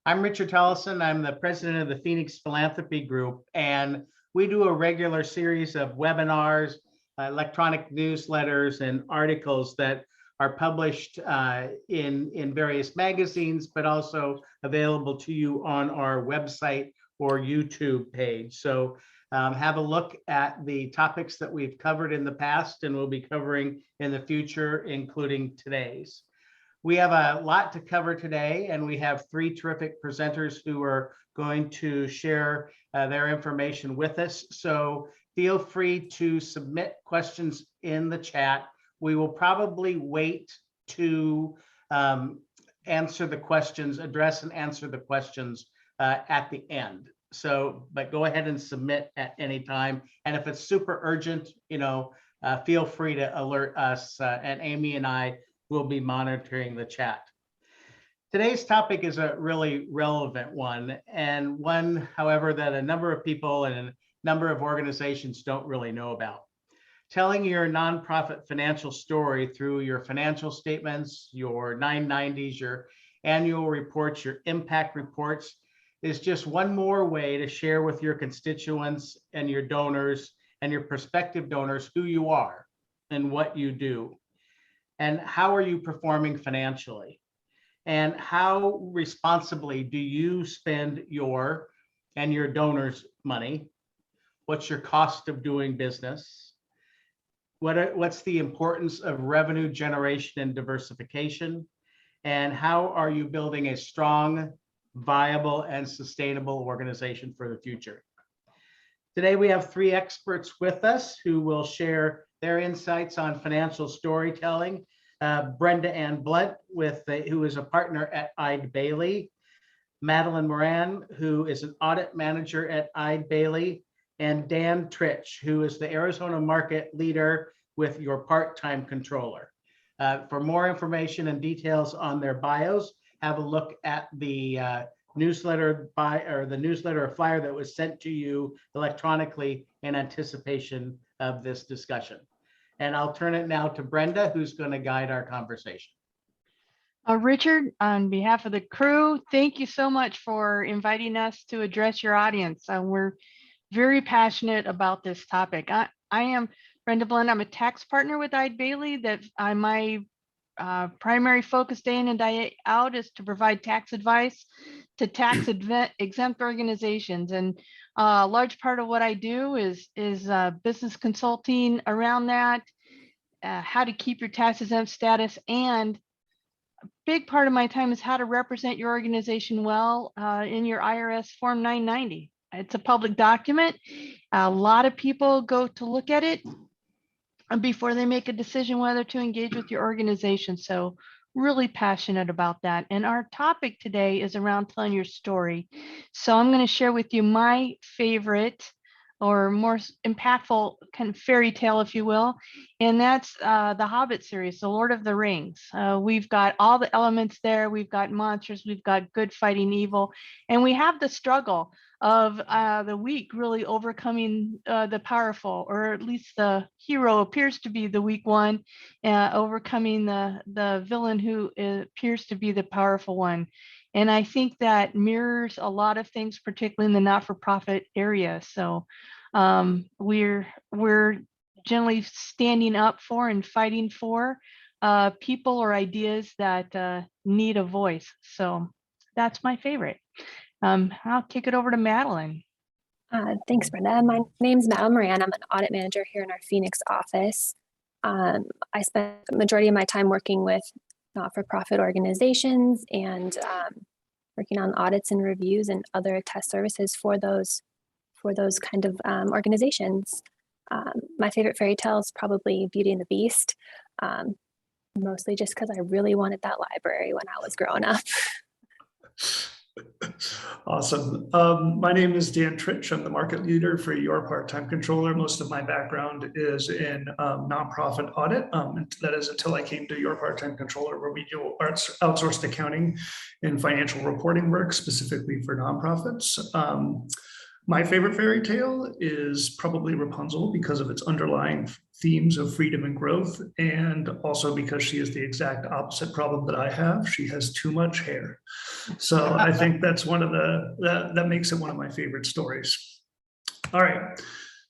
I'm Richard Tellison. I'm the president of the Phoenix Philanthropy Group, and we do a regular series of webinars, electronic newsletters, and articles that are published in various magazines, but also available to you on our website or YouTube page. So have a look at the topics that we've covered in the past and we'll be covering in the future, including today's. We have a lot to cover today, and we have three terrific presenters who are going to share their information with us. So feel free to submit questions in the chat. We will probably wait to answer the questions, address and answer the questions at the end. So, but go ahead and submit at any time. And if it's super urgent, feel free to alert us, and Amy and I will be monitoring the chat. Today's topic is a really relevant one, and one, however, that a number of people and a number of organizations don't really know about. Telling your nonprofit financial story through your financial statements, your 990s, your annual reports, your impact reports is just one more way to share with your constituents and your donors and your prospective donors who you are and what you do. And how are you performing financially? And how responsibly do you spend your and your donors' money? What's your cost of doing business? What's the importance of revenue generation and diversification? And how are you building a strong, viable, and sustainable organization for the future? Today, we have three experts with us who will share their insights on financial storytelling. Brenda Ann Blunt, who is a partner at Eide Bailly, Madeline Moran, who is an audit manager at Eide Bailly, and Dan Tritch, who is the Arizona market leader with Your Part-Time Controller. For more information and details on their bios, have a look at the newsletter or flyer that was sent to you electronically in anticipation of this discussion. And I'll turn it now to Brenda, who's going to guide our conversation. Richard, on behalf of the crew, thank you so much for inviting us to address your audience. We're very passionate about this topic. I am Brenda Blunt. I'm a tax partner with Eide Bailly. My primary focus day in and day out is to provide tax advice to tax exempt organizations. And a large part of what I do is business consulting around that, how to keep your tax exempt status, and a big part of my time is how to represent your organization well in your IRS Form 990. It's a public document. A lot of people go to look at it before they make a decision whether to engage with your organization. So really passionate about that. And our topic today is around telling your story. So I'm going to share with you my favorite or more impactful kind of fairy tale, if you will. And that's the Hobbit series, The Lord of the Rings. We've got all the elements there. We've got monsters, we've got good fighting evil, and we have the struggle of the weak really overcoming the powerful, or at least the hero appears to be the weak one, overcoming the villain who appears to be the powerful one. And I think that mirrors a lot of things, particularly in the not-for-profit area. So we're generally standing up for and fighting for people or ideas that need a voice. So that's my favorite. I'll kick it over to Madeline. Thanks, Brenda. My name's Madeline Moran. I'm an audit manager here in our Phoenix office. I spent the majority of my time working with not-for-profit organizations and working on audits and reviews and other test services for those kind of organizations. My favorite fairy tale is probably Beauty and the Beast, mostly just because I really wanted that library when I was growing up. Awesome. My name is Dan Tritch. I'm the market leader for Your Part-Time Controller. Most of my background is in nonprofit audit. That is until I came to Your Part-Time Controller, where we do outsourced accounting and financial reporting work specifically for nonprofits. My favorite fairy tale is probably Rapunzel because of its underlying themes of freedom and growth, and also because she is the exact opposite problem that I have. She has too much hair. So I think that's one of that makes it one of my favorite stories. All right.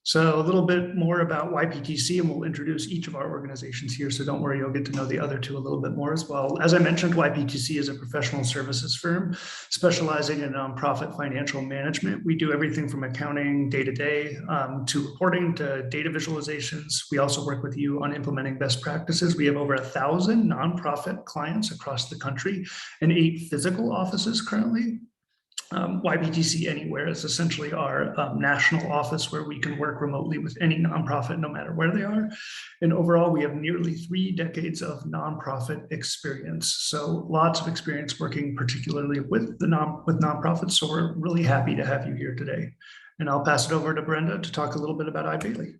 So a little bit more about YPTC, and we'll introduce each of our organizations here. So don't worry, you'll get to know the other two a little bit more as well. As I mentioned, YPTC is a professional services firm specializing in nonprofit financial management. We do everything from accounting day-to-day to reporting to data visualizations. We also work with you on implementing best practices. We have over 1,000 nonprofit clients across the country and 8 physical offices currently. YPTC Anywhere is essentially our national office where we can work remotely with any nonprofit, no matter where they are. And overall, we have nearly 3 decades of nonprofit experience. So lots of experience working particularly with nonprofits. So we're really happy to have you here today. And I'll pass it over to Brenda to talk a little bit about iBailey.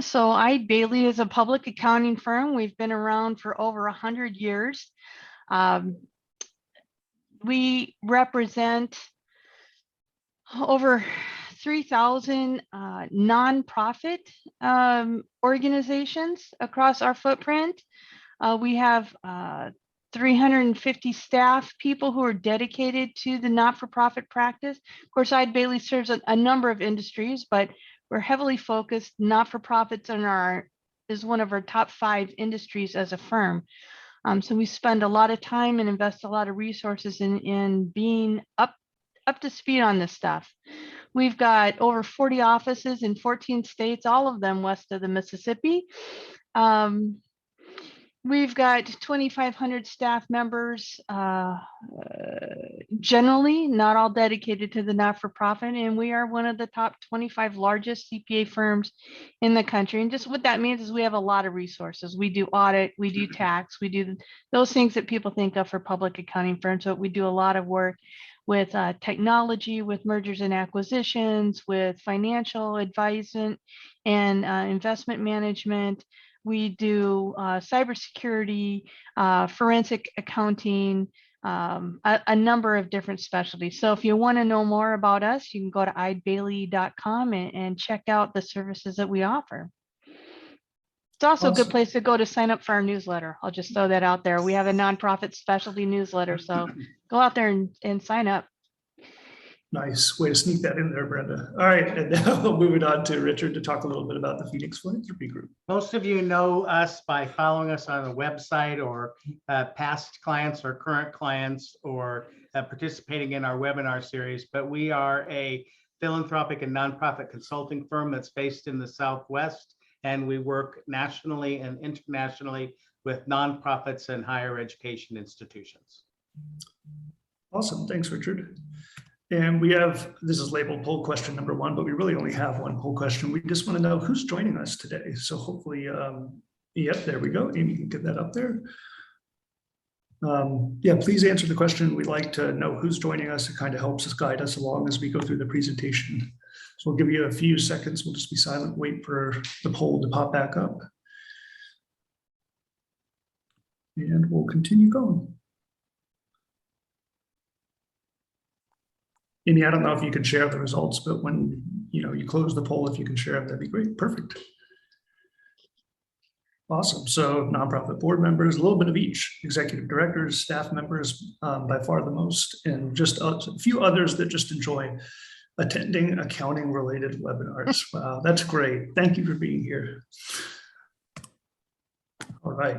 So iBailey is a public accounting firm. We've been around for over 100 years. We represent over 3,000 nonprofit organizations across our footprint. We have 350 staff people who are dedicated to the not-for-profit practice. Of course, iBailey serves a number of industries, but we're heavily focused. Not-for-profits is one of our top 5 industries as a firm. So we spend a lot of time and invest a lot of resources in being up to speed on this stuff. We've got over 40 offices in 14 states, all of them west of the Mississippi. We've got 2,500 staff members, generally not all dedicated to the not-for-profit, and we are one of the top 25 largest CPA firms in the country. And just what that means is we have a lot of resources. We do audit, we do tax, we do those things that people think of for public accounting firms. So we do a lot of work with technology, with mergers and acquisitions, with financial advisement and investment management. We do cybersecurity, forensic accounting, a number of different specialties. So if you want to know more about us, you can go to iBailey.com and check out the services that we offer. It's also a good place to go to sign up for our newsletter. I'll just throw that out there. We have a nonprofit specialty newsletter, so go out there and sign up. Nice way to sneak that in there, Brenda. All right, and now moving on to Richard to talk a little bit about the Phoenix Philanthropy Group. Most of you know us by following us on the website, or past clients or current clients, or participating in our webinar series, but we are a philanthropic and nonprofit consulting firm that's based in the Southwest, and we work nationally and internationally with nonprofits and higher education institutions. Awesome, thanks, Richard. And we have, this is labeled poll question number 1, but we really only have one poll question. We just want to know who's joining us today. So hopefully, yep, there we go. Amy can get that up there. Yeah, please answer the question. We'd like to know who's joining us. It kind of helps us guide us along as we go through the presentation. So we'll give you a few seconds. We'll just be silent, wait for the poll to pop back up. And we'll continue going. Amy, I don't know if you can share the results, but when you close the poll, if you can share them, that'd be great. Perfect. Awesome. So nonprofit board members, a little bit of each, executive directors, staff members, by far the most, and just a few others that just enjoy attending accounting related webinars. Wow, that's great. Thank you for being here. All right.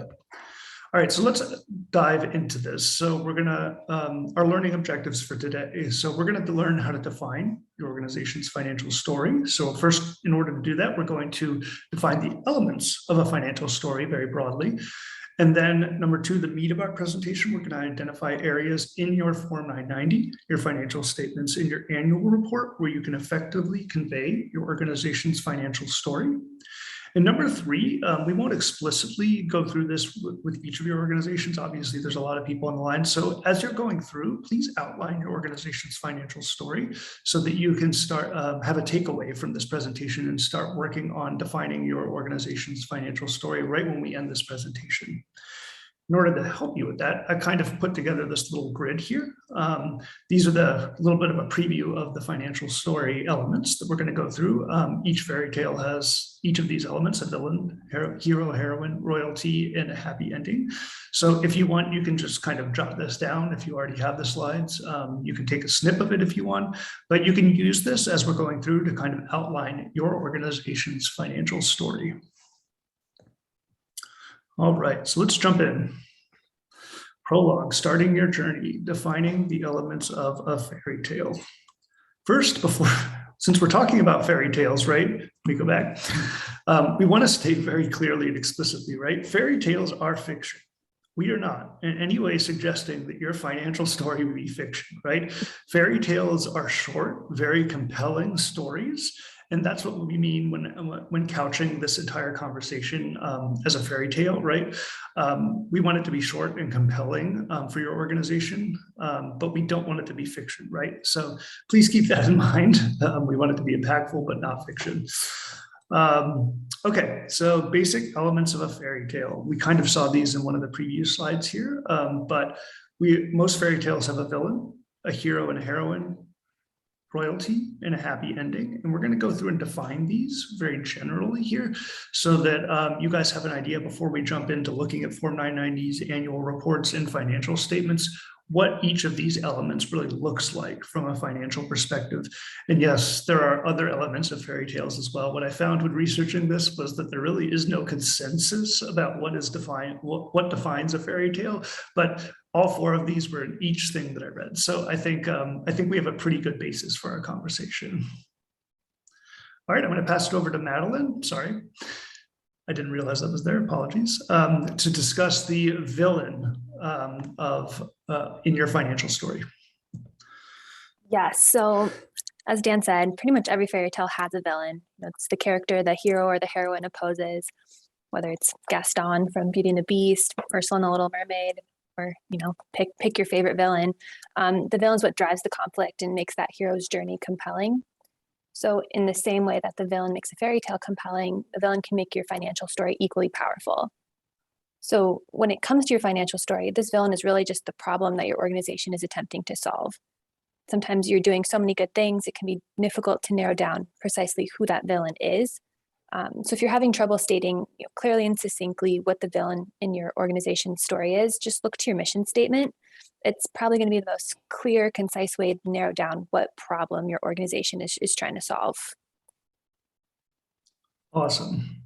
All right, so let's dive into this. So we're gonna, our learning objectives for today. So we're gonna learn how to define your organization's financial story. So first, in order to do that, we're going to define the elements of a financial story very broadly. And then number 2, the meat of our presentation, we're gonna identify areas in your Form 990, your financial statements, in your annual report, where you can effectively convey your organization's financial story. And number 3, we won't explicitly go through this with each of your organizations. Obviously, there's a lot of people on the line. So as you're going through, please outline your organization's financial story so that you can start, have a takeaway from this presentation and start working on defining your organization's financial story right when we end this presentation. in order to help you with that, I kind of put together this little grid here. These are the little bit of a preview of the financial story elements that we're going to go through. Each fairy tale has each of these elements: a villain, hero, heroine, royalty, and a happy ending. So if you want, you can just kind of jot this down. If you already have the slides, you can take a snip of it if you want, but you can use this as we're going through to kind of outline your organization's financial story. All right, so let's jump in. Prologue, starting your journey, defining the elements of a fairy tale. First, since we're talking about fairy tales, right? Let me go back. We want to state very clearly and explicitly, right? Fairy tales are fiction. We are not in any way suggesting that your financial story would be fiction, right? Fairy tales are short, very compelling stories. And that's what we mean when couching this entire conversation as a fairy tale, right? We want it to be short and compelling for your organization, but we don't want it to be fiction, right? So please keep that in mind. We want it to be impactful, but not fiction. Okay, so basic elements of a fairy tale. We kind of saw these in one of the previous slides here, but most fairy tales have a villain, a hero and a heroine, royalty, and a happy ending. And we're going to go through and define these very generally here so that you guys have an idea before we jump into looking at Form 990's annual reports and financial statements, what each of these elements really looks like from a financial perspective. And yes, there are other elements of fairy tales as well. What I found when researching this was that there really is no consensus about what defines a fairy tale, but all four of these were in each thing that I read. So I think we have a pretty good basis for our conversation. All right, I'm going to pass it over to Madeline. Sorry, I didn't realize that was there. Apologies. To discuss the villain in your financial story. Yes. So as Dan said, pretty much every fairy tale has a villain. It's the character the hero or the heroine opposes, whether it's Gaston from Beauty and the Beast, Ursula and the Little Mermaid, or pick your favorite villain. The villain is what drives the conflict and makes that hero's journey compelling. So in the same way that the villain makes a fairy tale compelling, the villain can make your financial story equally powerful. So when it comes to your financial story, this villain is really just the problem that your organization is attempting to solve. Sometimes you're doing so many good things, it can be difficult to narrow down precisely who that villain is. So if you're having trouble stating clearly and succinctly what the villain in your organization's story is, just look to your mission statement. It's probably going to be the most clear, concise way to narrow down what problem your organization is trying to solve. Awesome.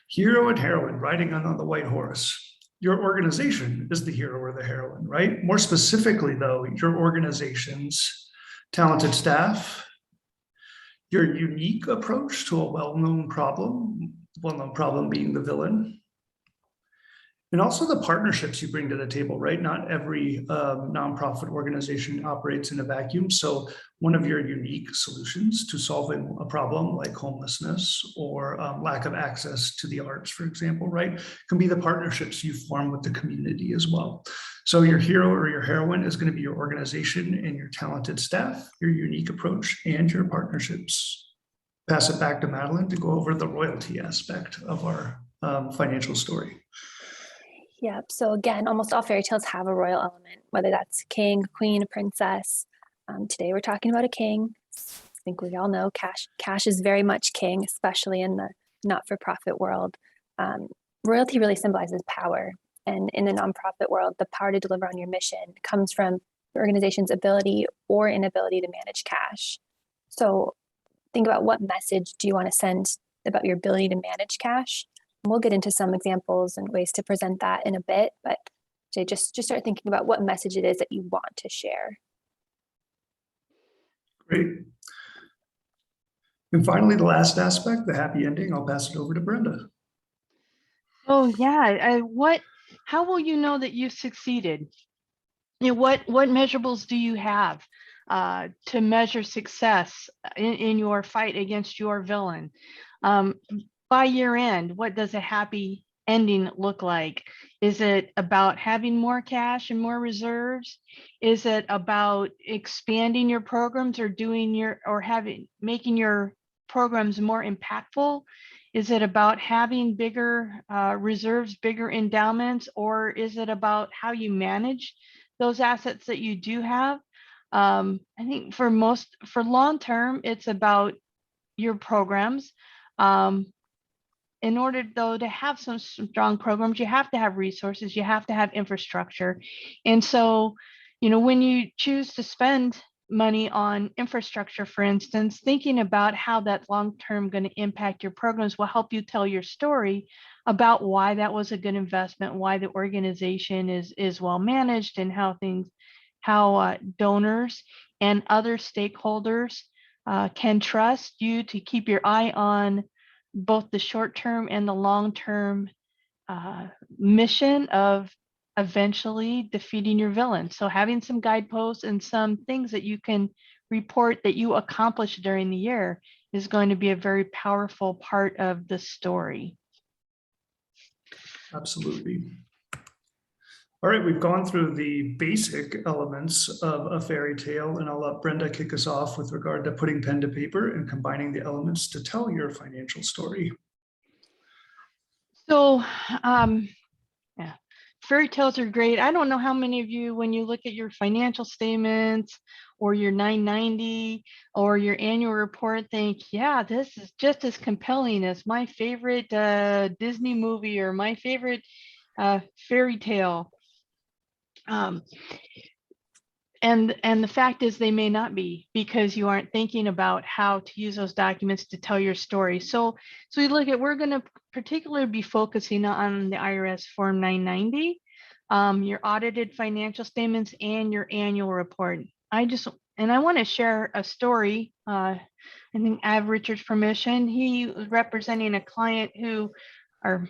Hero and heroine riding on the white horse. Your organization is the hero or the heroine, right? More specifically, though, your organization's talented staff, your unique approach to a well-known problem being the villain, and also the partnerships you bring to the table, right? Not every nonprofit organization operates in a vacuum. So one of your unique solutions to solving a problem like homelessness or lack of access to the arts, for example, right, can be the partnerships you form with the community as well. So your hero or your heroine is going to be your organization and your talented staff, your unique approach, and your partnerships. Pass it back to Madeline to go over the royalty aspect of our financial story. Yep. So again, almost all fairy tales have a royal element, whether that's king, queen, princess. Today we're talking about a king. I think we all know cash is very much king, especially in the not-for-profit world. Royalty really symbolizes power. And in the nonprofit world, the power to deliver on your mission comes from the organization's ability or inability to manage cash. So think about what message do you want to send about your ability to manage cash? We'll get into some examples and ways to present that in a bit, but just start thinking about what message it is that you want to share. Great. And finally, the last aspect, the happy ending, I'll pass it over to Brenda. Oh yeah, how will you know that you've succeeded? What measurables do you have to measure success in your fight against your villain? By year end, what does a happy ending look like? Is it about having more cash and more reserves? Is it about expanding your programs or making your programs more impactful? Is it about having bigger reserves, bigger endowments, or is it about how you manage those assets that you do have? I think for long term, it's about your programs. In order though to have some strong programs, you have to have resources, you have to have infrastructure. And so, when you choose to spend money on infrastructure, for instance, thinking about how that's long-term going to impact your programs will help you tell your story about why that was a good investment, why the organization is well managed, and how donors and other stakeholders can trust you to keep your eye on both the short-term and the long-term mission of eventually defeating your villain. So having some guideposts and some things that you can report that you accomplished during the year is going to be a very powerful part of the story. Absolutely. All right, we've gone through the basic elements of a fairy tale, and I'll let Brenda kick us off with regard to putting pen to paper and combining the elements to tell your financial story. So, yeah, fairy tales are great. I don't know how many of you, when you look at your financial statements or your 990 or your annual report, think, yeah, this is just as compelling as my favorite Disney movie or my favorite fairy tale. And the fact is they may not be, because you aren't thinking about how to use those documents to tell your story. So we're going to particularly be focusing on the IRS Form 990, your audited financial statements, and your annual report. I want to share a story. I think I have Richard's permission. He was representing a client who are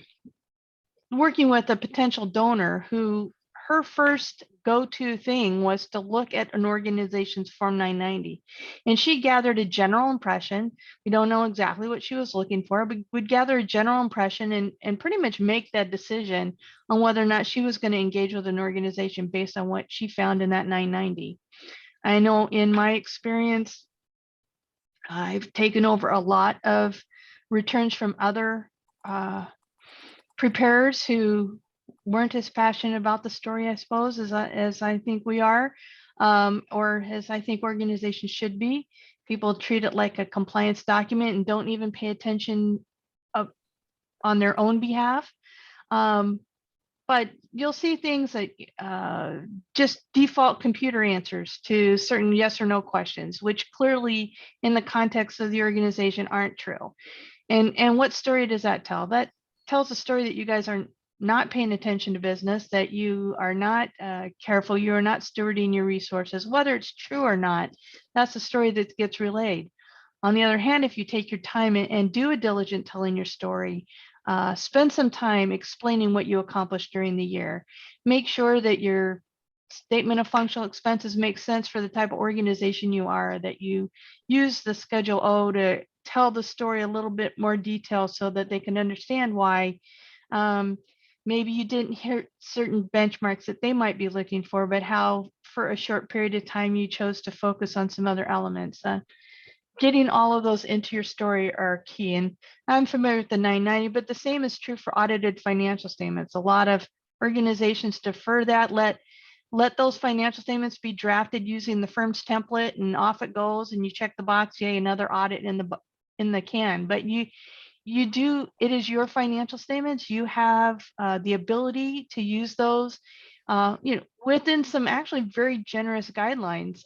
working with a potential donor who her first go-to thing was to look at an organization's Form 990. And she gathered a general impression. We don't know exactly what she was looking for, but would gather a general impression and pretty much make that decision on whether or not she was going to engage with an organization based on what she found in that 990. I know in my experience, I've taken over a lot of returns from other preparers who weren't as passionate about the story, I suppose, as I think we are, or as I think organizations should be. People treat it like a compliance document and don't even pay attention on their own behalf. But you'll see things like just default computer answers to certain yes or no questions, which clearly in the context of the organization aren't true. And what story does that tell? That tells a story that you guys are not paying attention to business, that you are not careful, you are not stewarding your resources. Whether it's true or not, that's the story that gets relayed. On the other hand, if you take your time and do a diligent telling your story, spend some time explaining what you accomplished during the year, make sure that your statement of functional expenses makes sense for the type of organization you are, that you use the Schedule O to tell the story a little bit more detail so that they can understand why maybe you didn't hit certain benchmarks that they might be looking for, but how for a short period of time you chose to focus on some other elements. Getting all of those into your story are key. And I'm familiar with the 990, but the same is true for audited financial statements. A lot of organizations defer that, let those financial statements be drafted using the firm's template, and off it goes, and you check the box, yay, another audit in the can. But it is your financial statements. You have the ability to use those, within some actually very generous guidelines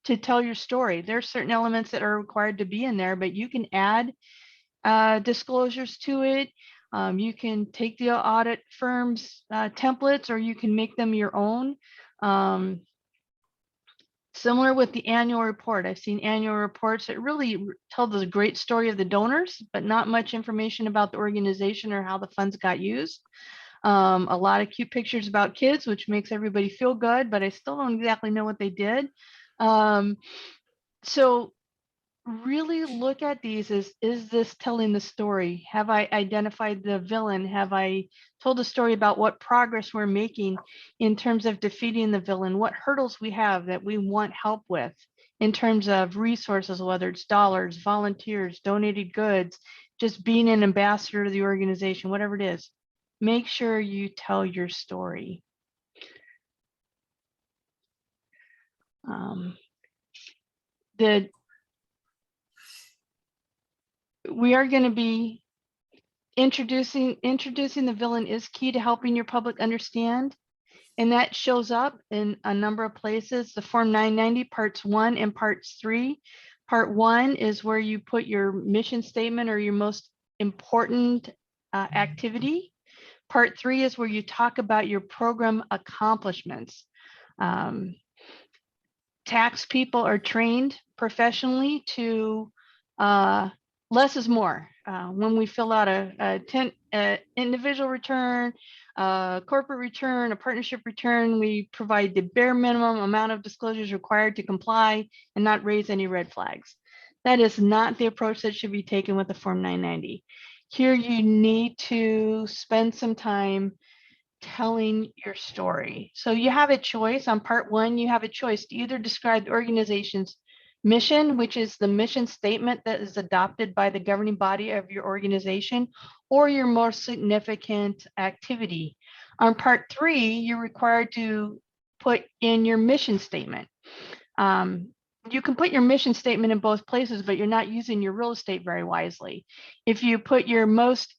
to tell your story. There are certain elements that are required to be in there, but you can add disclosures to it. You can take the audit firm's templates, or you can make them your own. Similar with the annual report. I've seen annual reports that really tell the great story of the donors, but not much information about the organization or how the funds got used. A lot of cute pictures about kids, which makes everybody feel good, but I still don't exactly know what they did. So really look at these as, is this telling the story? Have I identified the villain? Have I told a story about what progress we're making in terms of defeating the villain? What hurdles we have that we want help with in terms of resources, whether it's dollars, volunteers, donated goods, just being an ambassador to the organization, whatever it is, make sure you tell your story. We are going to be introducing the villain is key to helping your public understand. And that shows up in a number of places. The Form 990 parts 1 and parts 3. Part 1 is where you put your mission statement or your most important activity. Part 3 is where you talk about your program accomplishments. Tax people are trained professionally to less is more. When we fill out a individual return, a corporate return, a partnership return, we provide the bare minimum amount of disclosures required to comply and not raise any red flags. That is not the approach that should be taken with the Form 990. Here you need to spend some time telling your story. So you have a choice. On part 1, you have a choice to either describe the organization's mission, which is the mission statement that is adopted by the governing body of your organization, or your most significant activity. On part 3, you're required to put in your mission statement. You can put your mission statement in both places, but you're not using your real estate very wisely. If you put your most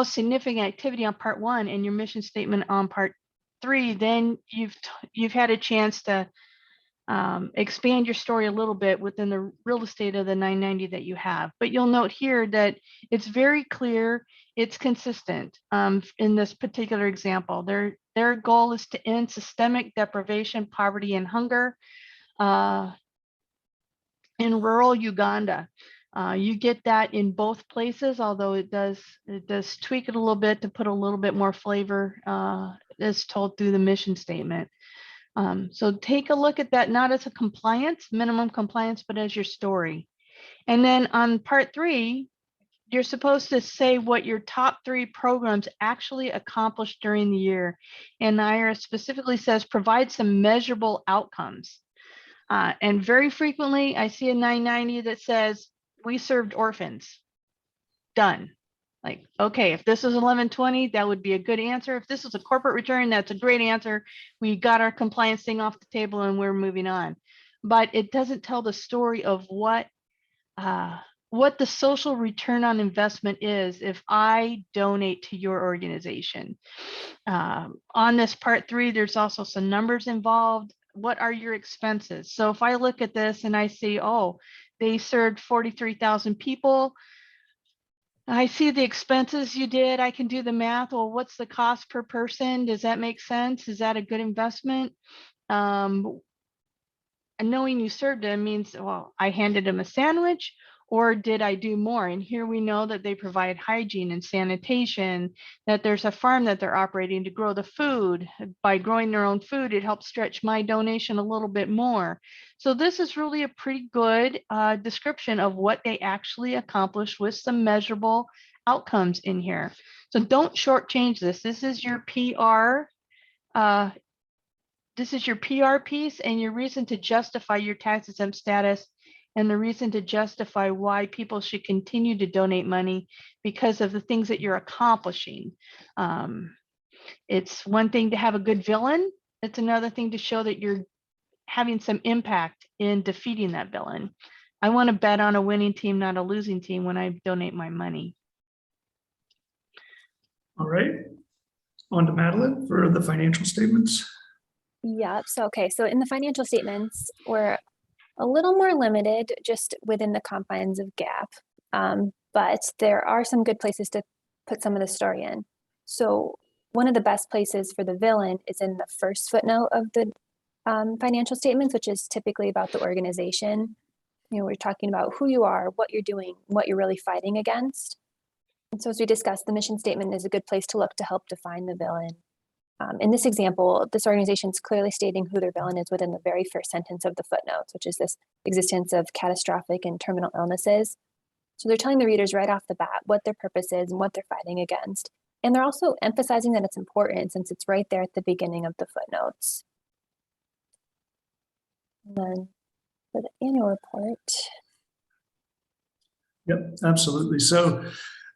significant activity on part 1 and your mission statement on part 3, then you've had a chance to expand your story a little bit within the real estate of the 990 that you have. But you'll note here that it's very clear, it's consistent in this particular example. Their goal is to end systemic deprivation, poverty, and hunger in rural Uganda. You get that in both places, although it does tweak it a little bit to put a little bit more flavor as told through the mission statement. So take a look at that, not as a minimum compliance, but as your story. And then on part 3, you're supposed to say what your top 3 programs actually accomplished during the year. And the IRS specifically says, provide some measurable outcomes. And very frequently, I see a 990 that says, we served orphans. Done. Like, okay, if this is 1120, that would be a good answer. If this is a corporate return, that's a great answer. We got our compliance thing off the table and we're moving on. But it doesn't tell the story of what the social return on investment is if I donate to your organization. On this part 3, there's also some numbers involved. What are your expenses? So if I look at this and I see, oh, they served 43,000 people. I see the expenses you did. I can do the math. Well, what's the cost per person? Does that make sense? Is that a good investment? And knowing you served them means, well, I handed them a sandwich, or did I do more? And here we know that they provide hygiene and sanitation, that there's a farm that they're operating to grow the food. By growing their own food, it helps stretch my donation a little bit more. So this is really a pretty good description of what they actually accomplished with some measurable outcomes in here. So don't shortchange this. This is your PR. This is your PR piece and your reason to justify your tax exempt status and the reason to justify why people should continue to donate money because of the things that you're accomplishing. It's one thing to have a good villain. It's another thing to show that you're having some impact in defeating that villain. I want to bet on a winning team, not a losing team when I donate my money. All right, on to Madeline for the financial statements. Yeah, so in the financial statements, we're a little more limited just within the confines of GAAP, but there are some good places to put some of the story in. So one of the best places for the villain is in the first footnote of the financial statements, which is typically about the organization. You know, we're talking about who you are, what you're doing, what you're really fighting against. And so as we discussed, the mission statement is a good place to look to help define the villain. In this example, this organization is clearly stating who their villain is within the very first sentence of the footnotes, which is this existence of catastrophic and terminal illnesses. So they're telling the readers right off the bat what their purpose is and what they're fighting against. And they're also emphasizing that it's important since it's right there at the beginning of the footnotes. And then for the annual report, Yep, absolutely. So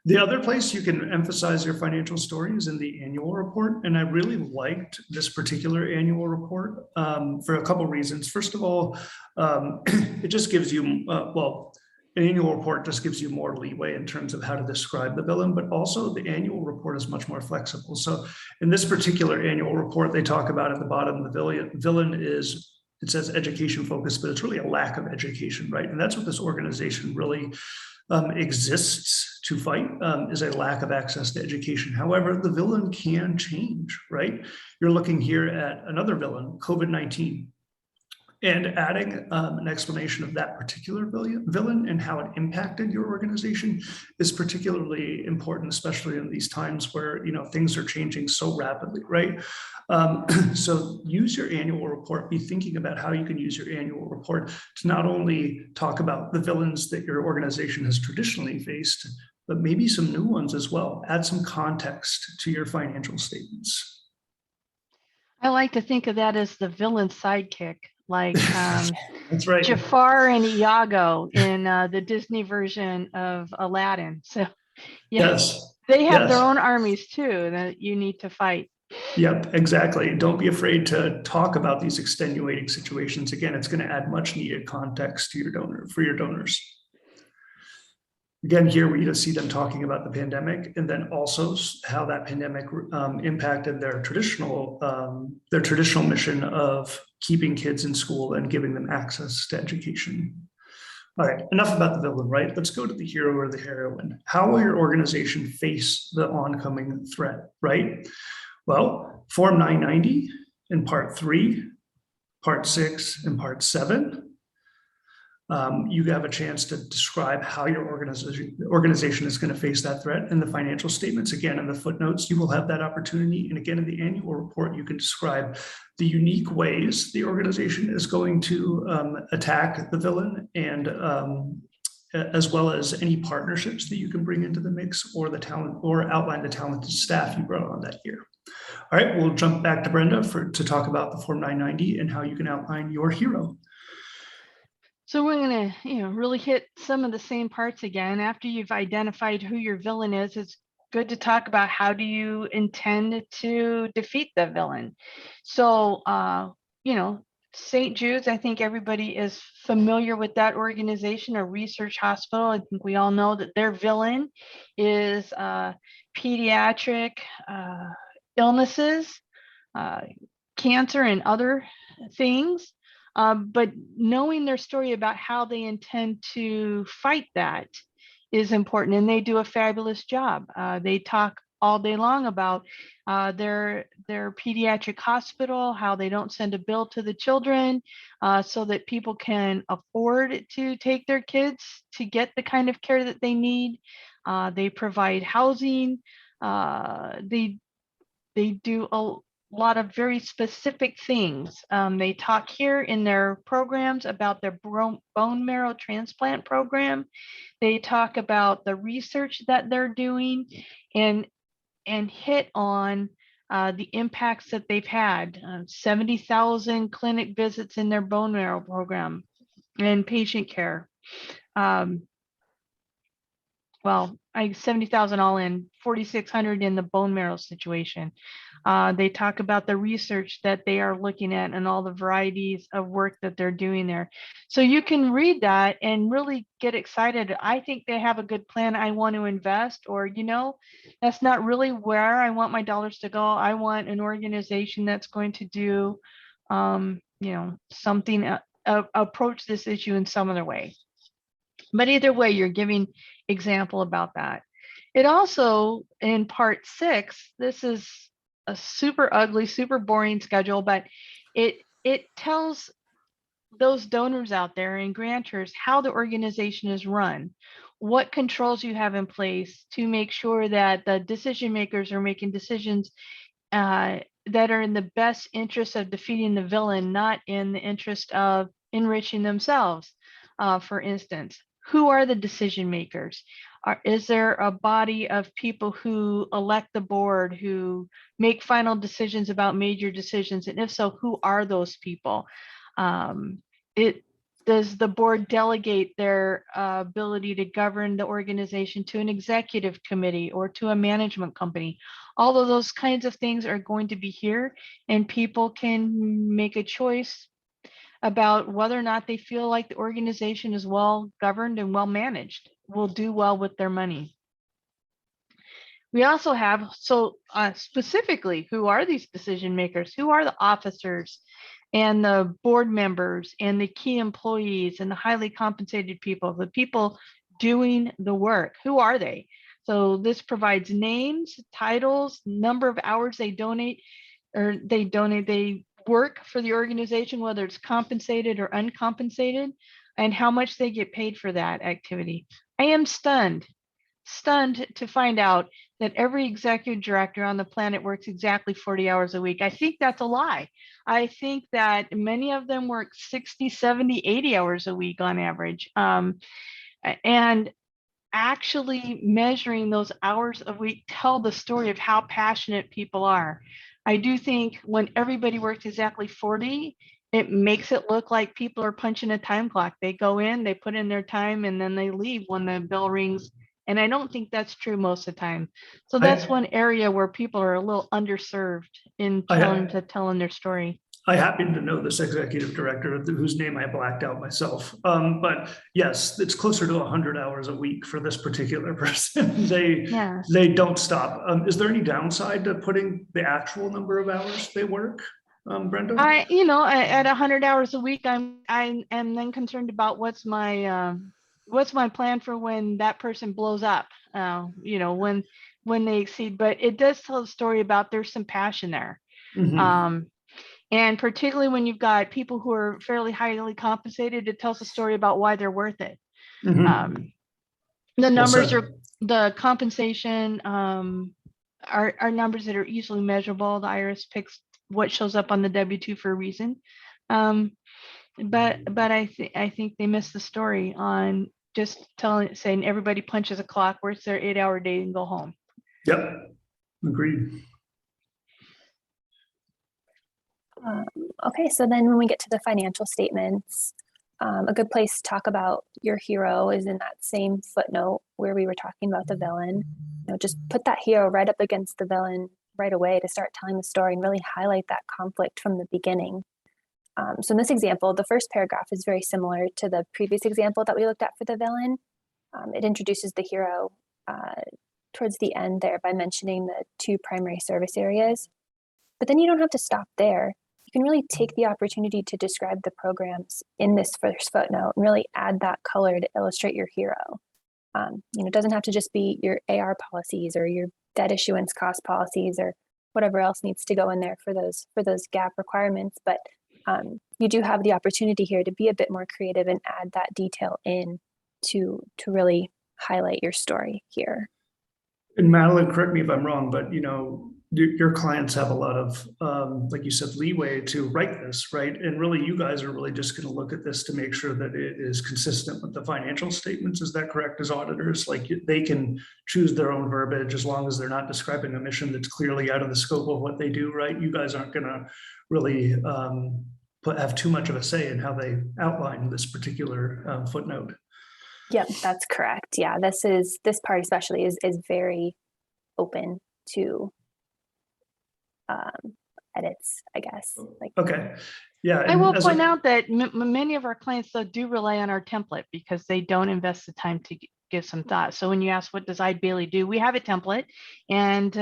the other place you can emphasize your financial story is in the annual report. And I really liked this particular annual report for a couple reasons. First of all, it just gives you, well, an annual report just gives you more leeway in terms of how to describe the villain, but also the annual report is much more flexible. So in this particular annual report, they talk about at the bottom, the villain is, it says education focused, but it's really a lack of education, right? And that's what this organization really exists to fight, is a lack of access to education. However, the villain can change, right? You're looking here at another villain, COVID-19, and adding an explanation of that particular villain and how it impacted your organization is particularly important, especially in these times where, you know, things are changing so rapidly, right? So use your annual report, be thinking about how you can use your annual report to not only talk about the villains that your organization has traditionally faced, but maybe some new ones as well. Add some context to your financial statements. I like to think of that as the villain sidekick, like That's right. Jafar and Iago in the Disney version of Aladdin. So yeah, Yes. they have their Yes. own armies too that you need to fight. Yep, exactly. Don't be afraid to talk about these extenuating situations. Again, it's going to add much needed context to your for your donors. Again, here we just see them talking about the pandemic and then also how that pandemic impacted their traditional mission of keeping kids in school and giving them access to education. All right, enough about the villain, right? Let's go to the hero or the heroine. How will your organization face the oncoming threat, right? Well, Form 990 in Part 3, Part 6, and Part 7. You have a chance to describe how your organization is going to face that threat. In the financial statements, again, in the footnotes, you will have that opportunity. And again, in the annual report, you can describe the unique ways the organization is going to attack the villain, and as well as any partnerships that you can bring into the mix, or the talent, or outline the talented staff you brought on that year. All right, we'll jump back to Brenda to talk about the Form 990 and how you can outline your hero. So we're going to, really hit some of the same parts again. After you've identified who your villain is, it's good to talk about how do you intend to defeat the villain. So, St. Jude's, I think everybody is familiar with that organization, a research hospital. I think we all know that their villain is pediatric illnesses, cancer, and other things. But knowing their story about how they intend to fight that is important, and they do a fabulous job. They talk all day long about their pediatric hospital, how they don't send a bill to the children so that people can afford to take their kids to get the kind of care that they need. They provide housing. They do a lot of very specific things. They talk here in their programs about their bone marrow transplant program. They talk about the research that they're doing and hit on the impacts that they've had. 70,000 clinic visits in their bone marrow program and patient care. 70,000 all in, 4,600 in the bone marrow situation. They talk about the research that they are looking at and all the varieties of work that they're doing there. So you can read that and really get excited. I think they have a good plan. I want to invest, or, that's not really where I want my dollars to go. I want an organization that's going to do, something, approach this issue in some other way. But either way, you're giving example about that. It also, in Part 6, this is a super ugly, super boring schedule, but it tells those donors out there and grantors how the organization is run, what controls you have in place to make sure that the decision makers are making decisions that are in the best interest of defeating the villain, not in the interest of enriching themselves. For instance, who are the decision makers? Is there a body of people who elect the board, who make final decisions about major decisions? And if so, who are those people? Does the board delegate their ability to govern the organization to an executive committee or to a management company? All of those kinds of things are going to be here, and people can make a choice about whether or not they feel like the organization is well governed and well managed, will do well with their money. We also have, specifically, who are these decision makers? Who are the officers and the board members and the key employees and the highly compensated people, the people doing the work? Who are they? So this provides names, titles, number of hours they donate, they work for the organization, whether it's compensated or uncompensated, and how much they get paid for that activity. I am stunned to find out that every executive director on the planet works exactly 40 hours a week. I think that's a lie. I think that many of them work 60, 70, 80 hours a week on average. And actually measuring those hours a week tell the story of how passionate people are. I do think when everybody works exactly 40, it makes it look like people are punching a time clock. They go in, they put in their time, and then they leave when the bell rings. And I don't think that's true most of the time. So that's one area where people are a little underserved in telling their story. I happen to know this executive director whose name I blacked out myself. But yes, it's closer to 100 hours a week for this particular person. They don't stop. Is there any downside to putting the actual number of hours they work, Brenda? At 100 hours a week, I am then concerned about what's my plan for when that person blows up. When they exceed. But it does tell a story about there's some passion there. Mm-hmm. And particularly when you've got people who are fairly highly compensated, it tells a story about why they're worth it. Mm-hmm. The numbers the compensation are numbers that are easily measurable. The IRS picks what shows up on the W-2 for a reason. But I think they missed the story on just saying everybody punches a clock, works their 8-hour day, and go home. Yep, agreed. Okay, so then when we get to the financial statements, a good place to talk about your hero is in that same footnote where we were talking about the villain. Just put that hero right up against the villain right away to start telling the story and really highlight that conflict from the beginning. So in this example, the first paragraph is very similar to the previous example that we looked at for the villain. It introduces the hero towards the end there by mentioning the 2 primary service areas. But then you don't have to stop there. You can really take the opportunity to describe the programs in this first footnote and really add that color to illustrate your hero. It doesn't have to just be your AR policies or your debt issuance cost policies or whatever else needs to go in there for those GAAP requirements. But you do have the opportunity here to be a bit more creative and add that detail in to really highlight your story here. And Madeline, correct me if I'm wrong, but your clients have a lot of, like you said, leeway to write this, right? And really, you guys are really just going to look at this to make sure that it is consistent with the financial statements. Is that correct? As auditors, like they can choose their own verbiage as long as they're not describing a mission that's clearly out of the scope of what they do, right? You guys aren't going to really have too much of a say in how they outline this particular footnote. Yep, that's correct. Yeah, this part especially is very open to edits, I guess. Okay, yeah. I will point out that many of our clients though do rely on our template because they don't invest the time to give some thought. So when you ask what does Eide Bailly do, we have a template, and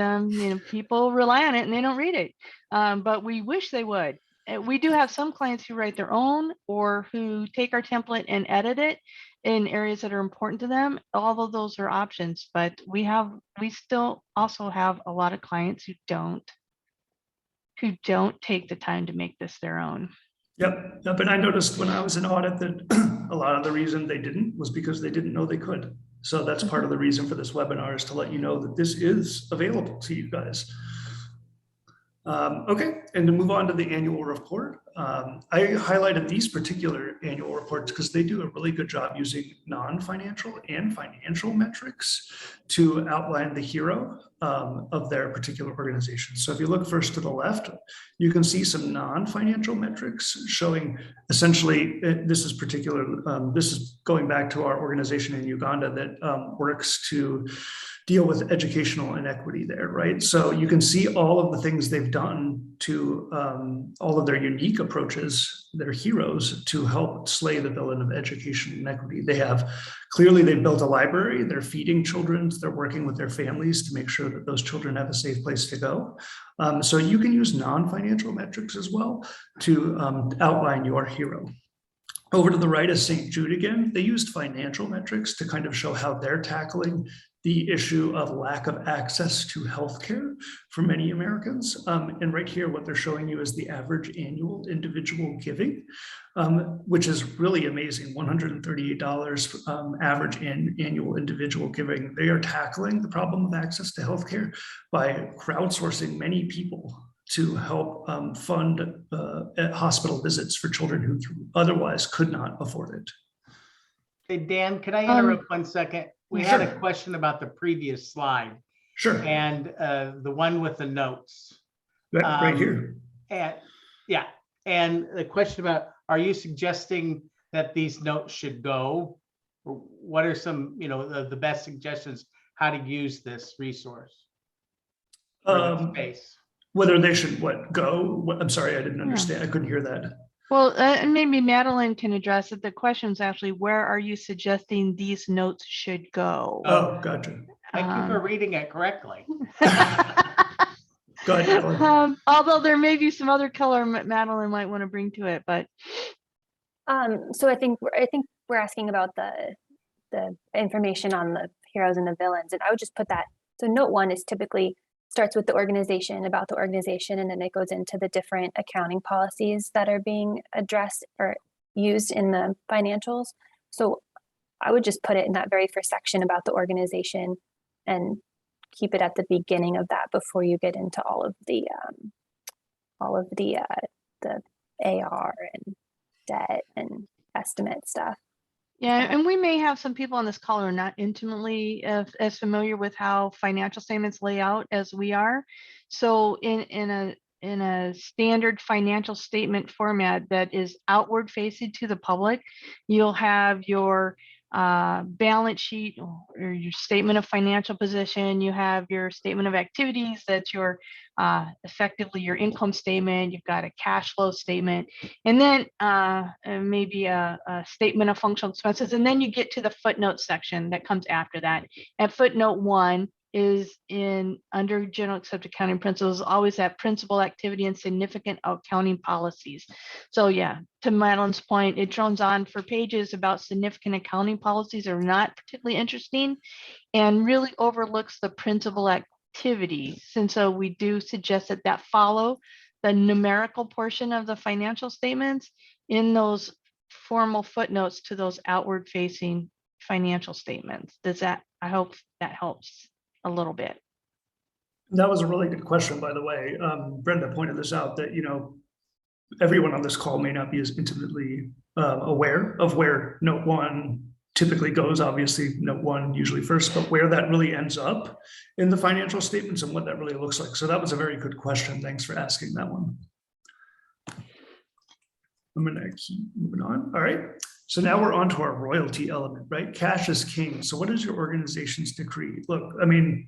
people rely on it and they don't read it, but we wish they would. We do have some clients who write their own or who take our template and edit it in areas that are important to them. All of those are options, but we still also have a lot of clients who don't take the time to make this their own. Yep. And I noticed when I was in audit that a lot of the reason they didn't was because they didn't know they could. So that's part of the reason for this webinar, is to let you know that this is available to you guys. Okay, and to move on to the annual report, I highlighted these particular annual reports because they do a really good job using non-financial and financial metrics to outline the hero of their particular organization. So if you look first to the left, you can see some non-financial metrics showing essentially, this is going back to our organization in Uganda that works to deal with educational inequity there, right? So you can see all of the things they've done to all of their unique approaches, their heroes, to help slay the villain of educational inequity. They've built a library, they're feeding children, they're working with their families to make sure that those children have a safe place to go. So you can use non-financial metrics as well to outline your hero. Over to the right is St. Jude again. They used financial metrics to kind of show how they're tackling the issue of lack of access to healthcare for many Americans. And right here, what they're showing you is the average annual individual giving, which is really amazing, $138 average annual individual giving. They are tackling the problem of access to healthcare by crowdsourcing many people to help fund hospital visits for children who otherwise could not afford it. Hey, Dan, can I interrupt 1 second? We had a question about the previous slide. Sure. And the one with the notes. Right here. And yeah, and the question about, are you suggesting that these notes should go? Or what are some, the best suggestions how to use this resource? Space. Whether they should go? I'm sorry, I didn't understand. I couldn't hear that. Well, and maybe Madeline can address it. The question is actually, where are you suggesting these notes should go? Oh, gotcha. Thank you for reading it correctly. Go ahead, Madeline. Although there may be some other color Madeline might want to bring to it, but. So I think we're asking about the information on the heroes and the villains, and I would just put that. So note 1 is typically starts with the organization, about the organization, and then it goes into the different accounting policies that are being addressed or used in the financials. So I would just put it in that very first section about the organization and keep it at the beginning of that before you get into all of the AR and debt and estimate stuff. Yeah, and we may have some people on this call who are not intimately as familiar with how financial statements lay out as we are. So in a standard financial statement format that is outward facing to the public, you'll have your balance sheet or your statement of financial position. You have your statement of activities. That's your effectively your income statement. You've got a cash flow statement, and then maybe a statement of functional expenses. And then you get to the footnote section that comes after that. And footnote 1 is under general accepted accounting principles, always that principal activity and significant accounting policies. So yeah, to Madeline's point, it drones on for pages about significant accounting policies are not particularly interesting and really overlooks the principal activity. And so we do suggest that follow the numerical portion of the financial statements in those formal footnotes to those outward facing financial statements. I hope that helps a little bit. That was a really good question, by the way. Brenda pointed this out that, everyone on this call may not be as intimately aware of where note 1 typically goes. Obviously, note 1 usually first, but where that really ends up in the financial statements and what that really looks like. So that was a very good question. Thanks for asking that one. I'm going to keep moving on. All right. So now we're on to our royalty element, right? Cash is king. So what is your organization's decree? Look, I mean,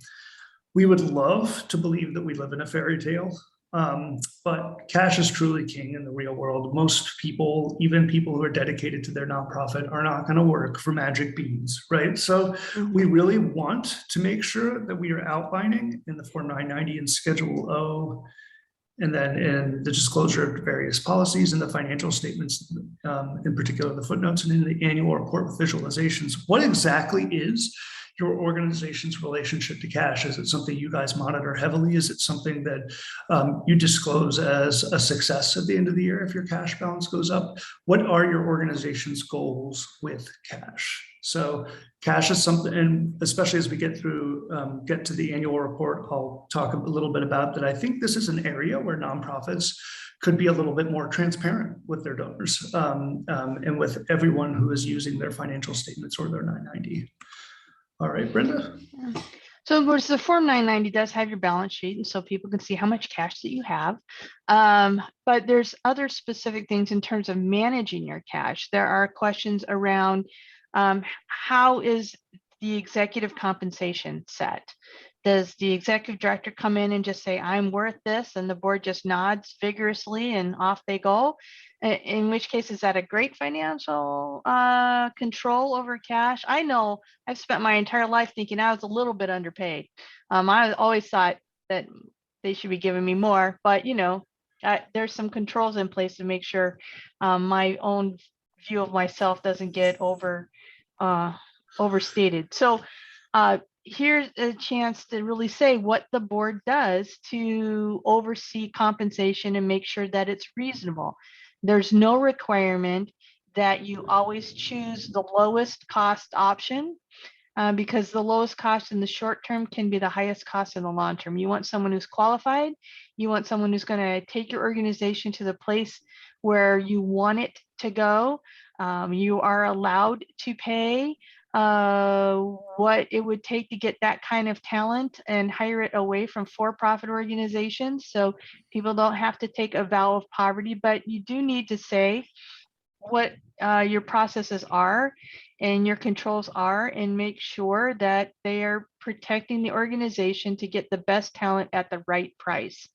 we would love to believe that we live in a fairy tale, but cash is truly king in the real world. Most people, even people who are dedicated to their nonprofit, are not going to work for magic beans, right? So we really want to make sure that we are outlining in the Form 990 and Schedule O, and then in the disclosure of various policies and the financial statements, in particular the footnotes, and in the annual report with visualizations, what exactly is your organization's relationship to cash? Is it something you guys monitor heavily? Is it something that you disclose as a success at the end of the year if your cash balance goes up? What are your organization's goals with cash? So cash is something, and especially as we get to the annual report, I'll talk a little bit about that. I think this is an area where nonprofits could be a little bit more transparent with their donors and with everyone who is using their financial statements or their 990. All right, Brenda. So of course, the Form 990 does have your balance sheet, and so people can see how much cash that you have. But there's other specific things in terms of managing your cash. There are questions around how is the executive compensation set? Does the executive director come in and just say, I'm worth this, and the board just nods vigorously and off they go? In which case, is that a great financial control over cash? I know I've spent my entire life thinking I was a little bit underpaid. I always thought that they should be giving me more, but there's some controls in place to make sure my own view of myself doesn't get overstated. So here's a chance to really say what the board does to oversee compensation and make sure that it's reasonable. There's no requirement that you always choose the lowest cost option because the lowest cost in the short term can be the highest cost in the long term. You want someone who's qualified. You want someone who's going to take your organization to the place where you want it to go. You are allowed to pay what it would take to get that kind of talent and hire it away from for-profit organizations. So people don't have to take a vow of poverty, but you do need to say what your processes are and your controls are and make sure that they are protecting the organization to get the best talent at the right price.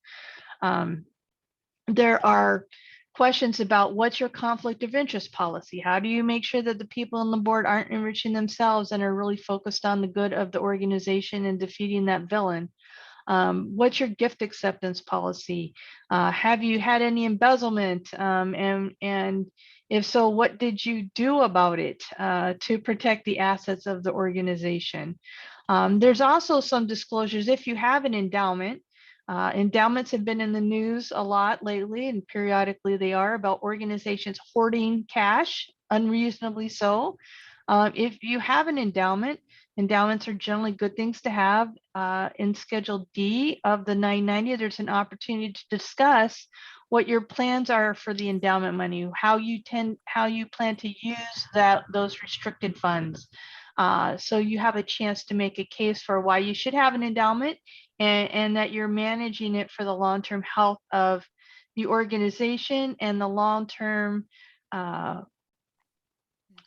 There are questions about what's your conflict of interest policy? How do you make sure that the people on the board aren't enriching themselves and are really focused on the good of the organization and defeating that villain? What's your gift acceptance policy? Have you had any embezzlement? And if so, what did you do about it to protect the assets of the organization? There's also some disclosures if you have an endowment. Endowments have been in the news a lot lately, and periodically they are, about organizations hoarding cash, unreasonably so. If you have an endowment, endowments are generally good things to have. In Schedule D of the 990, there's an opportunity to discuss what your plans are for the endowment money, how you plan to use those restricted funds. So you have a chance to make a case for why you should have an endowment and that you're managing it for the long-term health of the organization and the long-term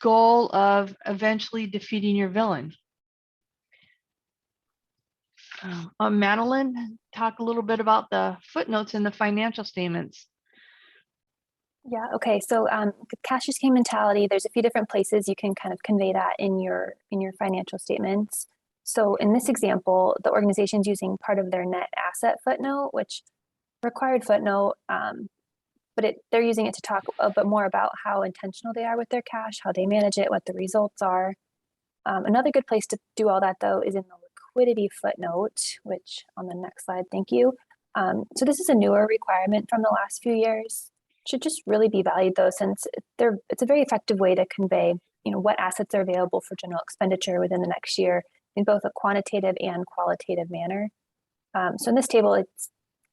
goal of eventually defeating your villain. Madeline, talk a little bit about the footnotes in the financial statements. Yeah, okay. So cash is king mentality. There's a few different places you can kind of convey that in your financial statements. So in this example, the organization's using part of their net asset footnote, which required footnote, but they're using it to talk a bit more about how intentional they are with their cash, how they manage it, what the results are. Another good place to do all that though is in the liquidity footnote, which on the next slide, thank you. So this is a newer requirement from the last few years. Should just really be valued though, since it's a very effective way to convey, what assets are available for general expenditure within the next year in both a quantitative and qualitative manner. So in this table, it's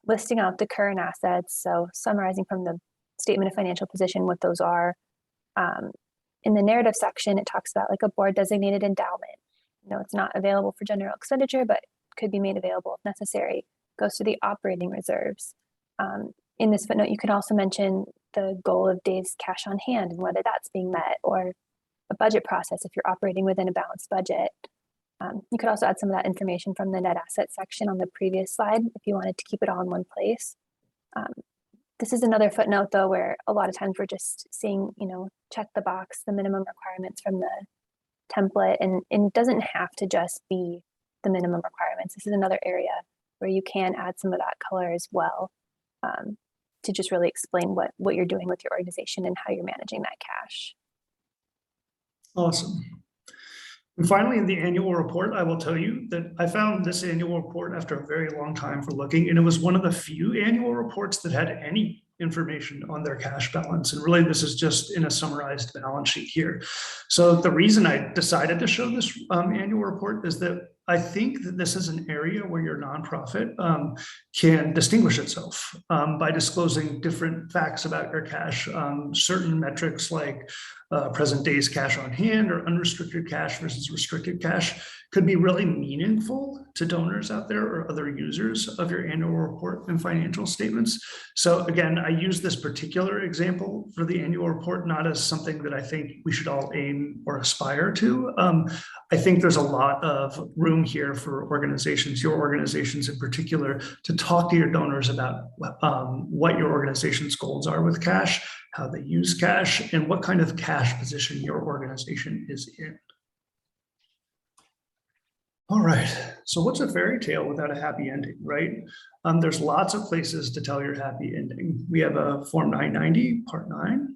listing out the current assets. So summarizing from the statement of financial position what those are. In the narrative section, it talks about like a board designated endowment. It's not available for general expenditure, but could be made available if necessary. Goes to the operating reserves. In this footnote, you could also mention the goal of days cash on hand and whether that's being met, or a budget process if you're operating within a balanced budget. You could also add some of that information from the net asset section on the previous slide if you wanted to keep it all in one place. This is another footnote though, where a lot of times we're just seeing, check the box, the minimum requirements from the template, and it doesn't have to just be the minimum requirements. This is another area where you can add some of that color as well, to just really explain what you're doing with your organization and how you're managing that cash. Awesome. And finally, in the annual report, I will tell you that I found this annual report after a very long time for looking, and it was one of the few annual reports that had any information on their cash balance. And really, this is just in a summarized balance sheet here. So the reason I decided to show this annual report is that I think that this is an area where your nonprofit can distinguish itself by disclosing different facts about your cash, certain metrics like present days cash on hand or unrestricted cash versus restricted cash could be really meaningful to donors out there or other users of your annual report and financial statements. So again, I use this particular example for the annual report, not as something that I think we should all aim or aspire to. I think there's a lot of room here for organizations, your organizations in particular, to talk to your donors about what your organization's goals are with cash, how they use cash, and what kind of cash position your organization is in. All right, so what's a fairy tale without a happy ending, right? There's lots of places to tell your happy ending. We have a Form 990, Part 9,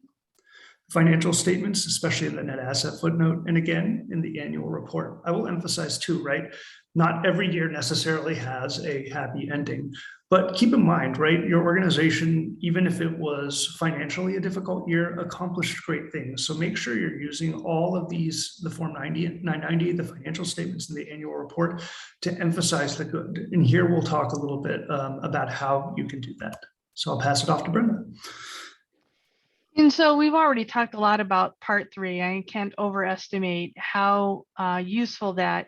financial statements, especially in the net asset footnote, and again, in the annual report. I will emphasize too, right? Not every year necessarily has a happy ending, but keep in mind, right? Your organization, even if it was financially a difficult year, accomplished great things. So make sure you're using all of these, the Form 990, the financial statements, and the annual report to emphasize the good. And here we'll talk a little bit about how you can do that. So I'll pass it off to Brenda. And so we've already talked a lot about part 3. I can't overestimate how useful that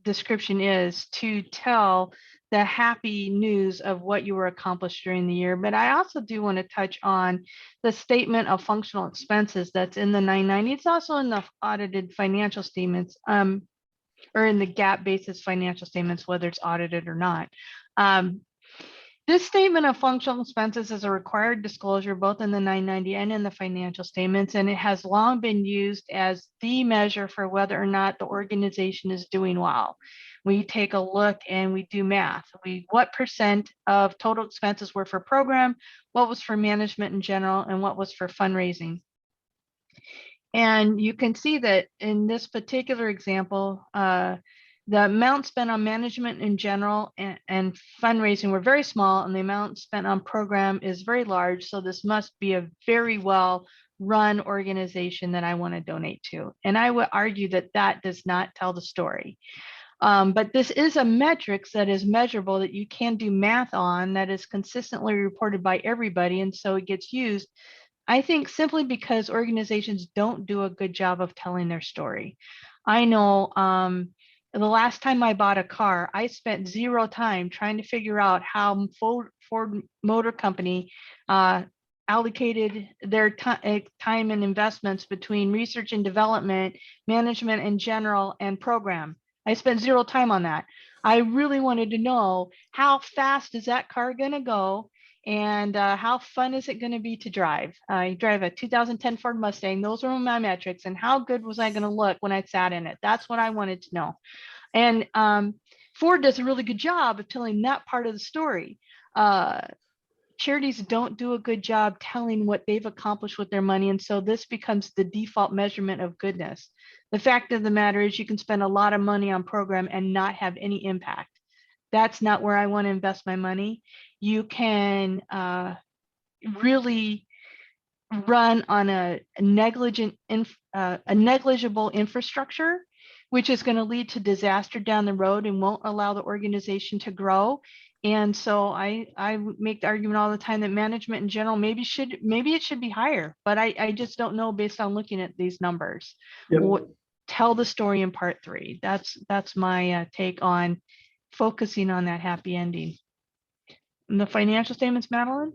description is to tell the happy news of what you were accomplished during the year. But I also do want to touch on the statement of functional expenses that's in the 990. It's also in the audited financial statements, or in the GAAP basis financial statements, whether it's audited or not. This statement of functional expenses is a required disclosure both in the 990 and in the financial statements, and it has long been used as the measure for whether or not the organization is doing well. We take a look and we do math. What percent of total expenses were for program, what was for management in general, and what was for fundraising. And you can see that in this particular example, the amount spent on management in general and fundraising were very small, and the amount spent on program is very large. So this must be a very well run organization that I want to donate to. And I would argue that that does not tell the story. But this is a metrics that is measurable that you can do math on, that is consistently reported by everybody. And so it gets used, I think, simply because organizations don't do a good job of telling their story. I know the last time I bought a car, I spent 0 time trying to figure out how Ford Motor Company allocated their time and investments between research and development, management in general, and program. I spent 0 time on that. I really wanted to know how fast is that car going to go, and how fun is it going to be to drive. I drive a 2010 Ford Mustang. Those were my metrics. And how good was I going to look when I sat in it? That's what I wanted to know. And Ford does a really good job of telling that part of the story. Charities don't do a good job telling what they've accomplished with their money. And so this becomes the default measurement of goodness. The fact of the matter is you can spend a lot of money on program and not have any impact. That's not where I want to invest my money. You can really run on a negligible infrastructure, which is going to lead to disaster down the road and won't allow the organization to grow. And so I make the argument all the time that management in general maybe it should be higher, but I just don't know based on looking at these numbers. Yep. Tell the story in part 3. That's my take on focusing on that happy ending. And the financial statements, Madeline?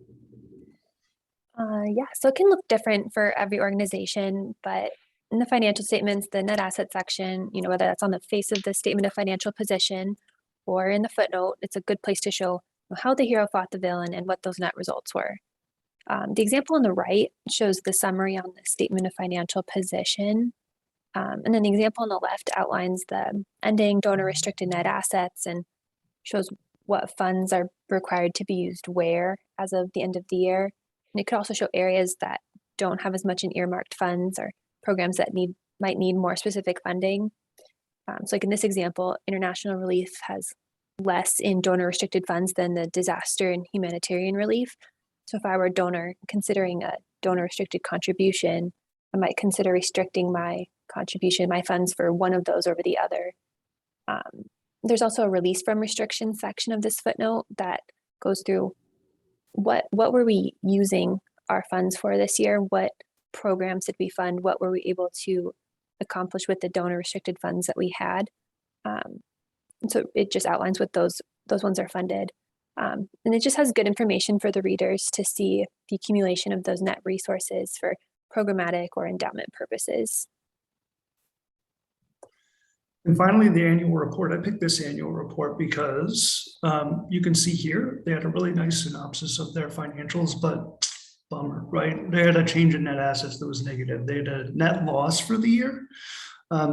Yeah, so it can look different for every organization, but in the financial statements, the net asset section, whether that's on the face of the statement of financial position or in the footnote, it's a good place to show how the hero fought the villain and what those net results were. The example on the right shows the summary on the statement of financial position. And then the example on the left outlines the ending donor restricted net assets and shows what funds are required to be used where as of the end of the year. And it could also show areas that don't have as much in earmarked funds or programs that might need more specific funding. So like in this example, international relief has less in donor restricted funds than the disaster and humanitarian relief. So if I were a donor considering a donor restricted contribution, I might consider restricting my contribution, my funds for one of those over the other. There's also a release from restriction section of this footnote that goes through what were we using our funds for this year? What programs did we fund? What were we able to accomplish with the donor restricted funds that we had? So it just outlines what those ones are funded. And it just has good information for the readers to see the accumulation of those net resources for programmatic or endowment purposes. And finally, the annual report. I picked this annual report because you can see here, they had a really nice synopsis of their financials, but bummer, right? They had a change in net assets that was negative. They had a net loss for the year.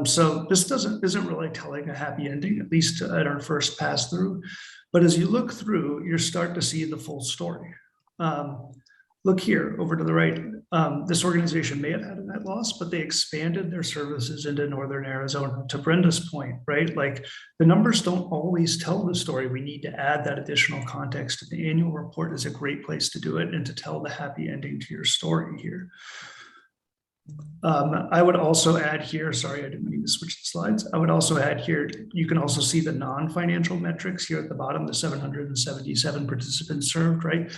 So this isn't really telling a happy ending, at least at our first pass through. But as you look through, you start to see the full story. Look here over to the right. This organization may have had a net loss, but they expanded their services into Northern Arizona. To Brenda's point, right? Like the numbers don't always tell the story. We need to add that additional context. The annual report is a great place to do it and to tell the happy ending to your story here. I would also add here, sorry, I didn't mean to switch the slides. I would also add here, you can also see the non-financial metrics here at the bottom, the 777 participants served, right?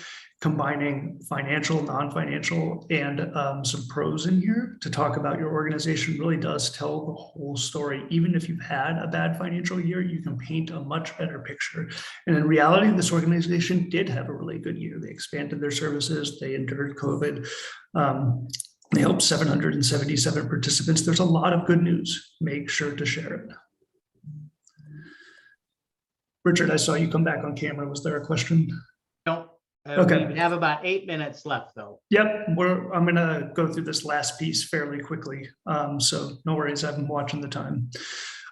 Combining financial, non-financial, and some pros in here to talk about your organization really does tell the whole story. Even if you've had a bad financial year, you can paint a much better picture. And in reality, this organization did have a really good year. They expanded their services, they endured COVID. They helped 777 participants. There's a lot of good news. Make sure to share it. Richard, I saw you come back on camera. Was there a question? No. Okay. We have about 8 minutes left, though. Yep, I'm going to go through this last piece fairly quickly. So no worries, I've been watching the time.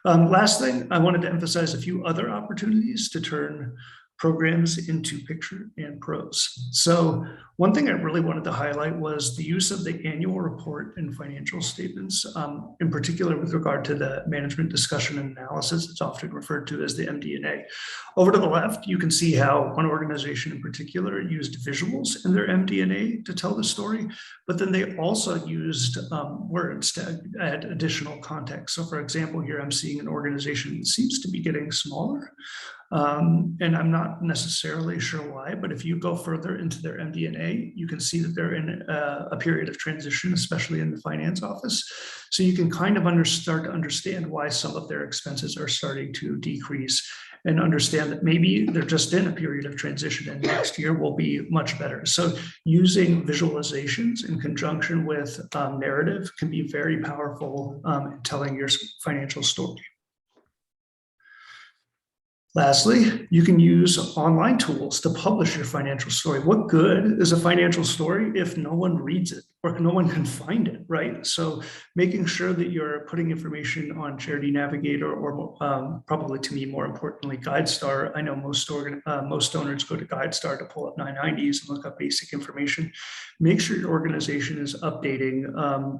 Last thing, I wanted to emphasize a few other opportunities to turn programs into picture and prose. So one thing I really wanted to highlight was the use of the annual report and financial statements, in particular with regard to the management discussion and analysis. It's often referred to as the MD&A. Over to the left, you can see how one organization in particular used visuals in their MD&A to tell the story, but then they also used words to add additional context. So for example, here I'm seeing an organization that seems to be getting smaller. And I'm not necessarily sure why, but if you go further into their MD&A, you can see that they're in a period of transition, especially in the finance office. So you can kind of start to understand why some of their expenses are starting to decrease and understand that maybe they're just in a period of transition and next year will be much better. So using visualizations in conjunction with narrative can be very powerful in telling your financial story. Lastly, you can use online tools to publish your financial story. What good is a financial story if no one reads it or no one can find it, right? So making sure that you're putting information on Charity Navigator or probably to me, more importantly, GuideStar. I know most donors go to GuideStar to pull up 990s and look up basic information. Make sure your organization is updating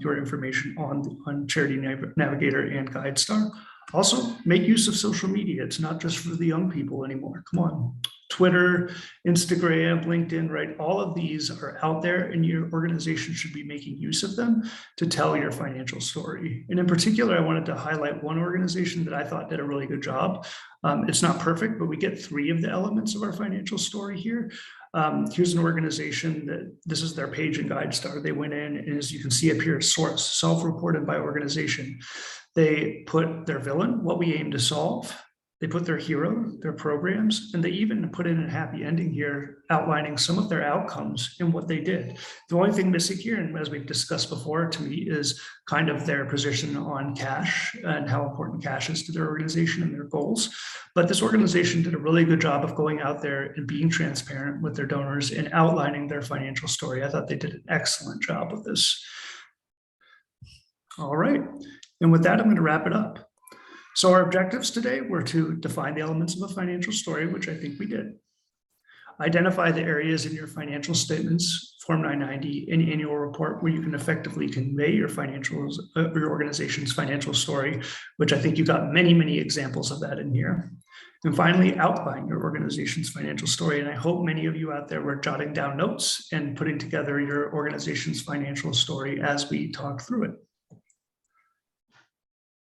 your information on Charity Navigator and GuideStar. Also, make use of social media. It's not just for the young people anymore. Come on. Twitter, Instagram, LinkedIn, right? All of these are out there and your organization should be making use of them to tell your financial story. And in particular, I wanted to highlight one organization that I thought did a really good job. It's not perfect, but we get 3 of the elements of our financial story here. Here's an organization that this is their page in GuideStar. They went in, and as you can see up here, source, self-reported by organization. They put their villain, what we aim to solve. They put their hero, their programs, and they even put in a happy ending here outlining some of their outcomes and what they did. The only thing missing here, and as we've discussed before, to me, is kind of their position on cash and how important cash is to their organization and their goals. But this organization did a really good job of going out there and being transparent with their donors and outlining their financial story. I thought they did an excellent job with this. All right. And with that, I'm going to wrap it up. So our objectives today were to define the elements of a financial story, which I think we did. Identify the areas in your financial statements, Form 990, and annual report where you can effectively convey your financials, your organization's financial story, which I think you got many, many examples of that in here. And finally, outline your organization's financial story. And I hope many of you out there were jotting down notes and putting together your organization's financial story as we talk through it.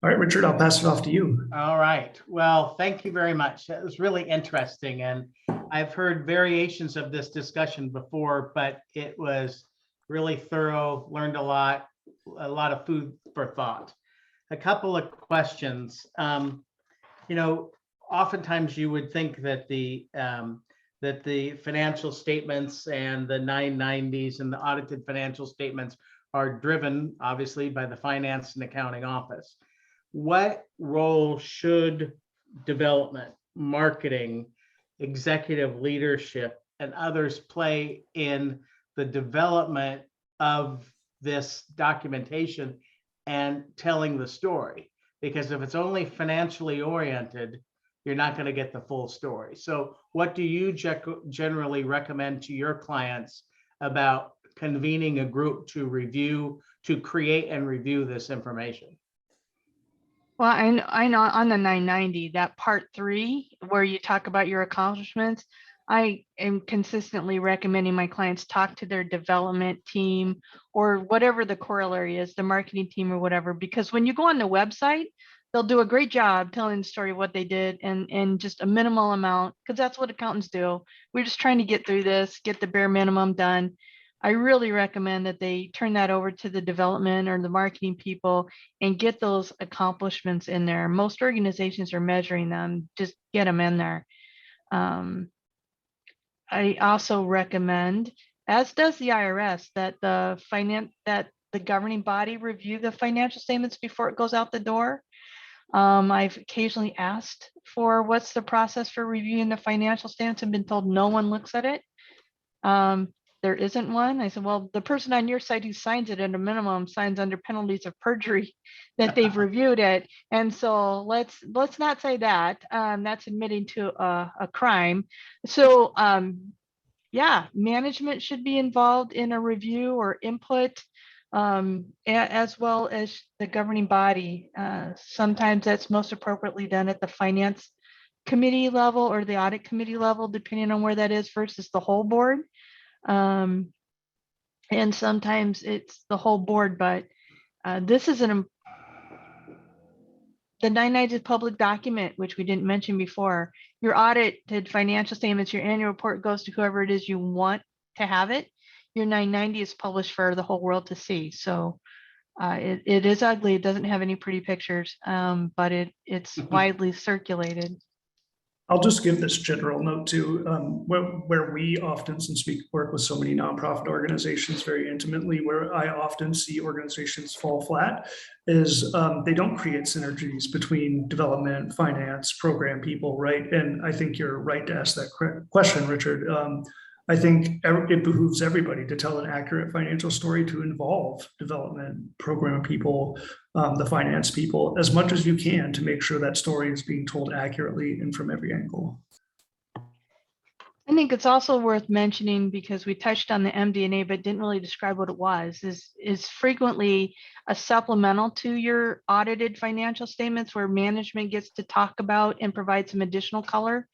All right, Richard, I'll pass it off to you. All right. Well, thank you very much. That was really interesting. And I've heard variations of this discussion before, but it was really thorough, learned a lot of food for thought. A couple of questions. Oftentimes you would think that the financial statements and the 990s and the audited financial statements are driven, obviously, by the finance and accounting office. What role should development, marketing, executive leadership, and others play in the development of this documentation and telling the story? Because if it's only financially oriented, you're not going to get the full story. So what do you generally recommend to your clients about convening a group to review, to create and review this information? Well, I know on the 990, that part 3, where you talk about your accomplishments, I am consistently recommending my clients talk to their development team or whatever the corollary is, the marketing team or whatever, because when you go on the website, they'll do a great job telling the story of what they did and just a minimal amount, because that's what accountants do. We're just trying to get through this, get the bare minimum done. I really recommend that they turn that over to the development or the marketing people and get those accomplishments in there. Most organizations are measuring them, just get them in there. I also recommend, as does the IRS, that the governing body review the financial statements before it goes out the door. I've occasionally asked for what's the process for reviewing the financial statements and been told no one looks at it. There isn't one. I said, well, the person on your side who signs it at a minimum signs under penalties of perjury that they've reviewed it. And so let's not say that. That's admitting to a crime. So yeah, management should be involved in a review or input, as well as the governing body. Sometimes that's most appropriately done at the finance committee level or the audit committee level, depending on where that is versus the whole board. And sometimes it's the whole board, but this is the 990 is a public document, which we didn't mention before. Your audited financial statements, your annual report goes to whoever it is you want to have it. Your 990 is published for the whole world to see. So it is ugly. It doesn't have any pretty pictures, but it's widely circulated. I'll just give this general note too, where we often, since we work with so many nonprofit organizations very intimately, where I often see organizations fall flat is they don't create synergies between development, finance, program people, right? And I think you're right to ask that question, Richard. I think it behooves everybody to tell an accurate financial story, to involve development, program people, the finance people, as much as you can, to make sure that story is being told accurately and from every angle. I think it's also worth mentioning, because we touched on the MD&A but didn't really describe what it was, is frequently a supplemental to your audited financial statements where management gets to talk about and provide some additional color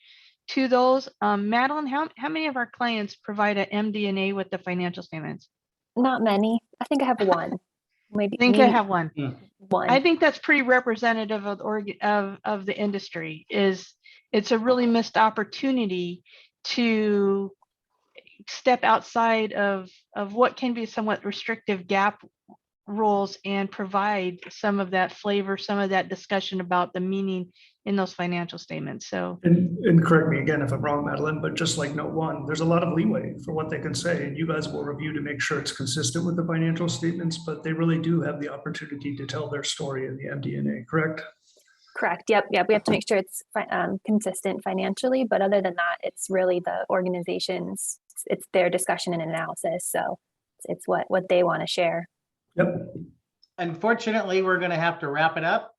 to those. Madeline, how many of our clients provide an MD&A with the financial statements? Not many. I think I have one. Maybe. I think I have one. One. I think that's pretty representative of the industry. It's a really missed opportunity to step outside of what can be somewhat restrictive GAAP rules and provide some of that flavor, some of that discussion about the meaning in those financial statements. So, and correct me again if I'm wrong, Madeline, but just like note 1, there's a lot of leeway for what they can say, and you guys will review to make sure it's consistent with the financial statements, but they really do have the opportunity to tell their story in the MD&A, correct? Correct. Yep. We have to make sure it's consistent financially, but other than that, it's really the organization's, it's their discussion and analysis. So it's what they want to share. Yep. Unfortunately, we're going to have to wrap it up.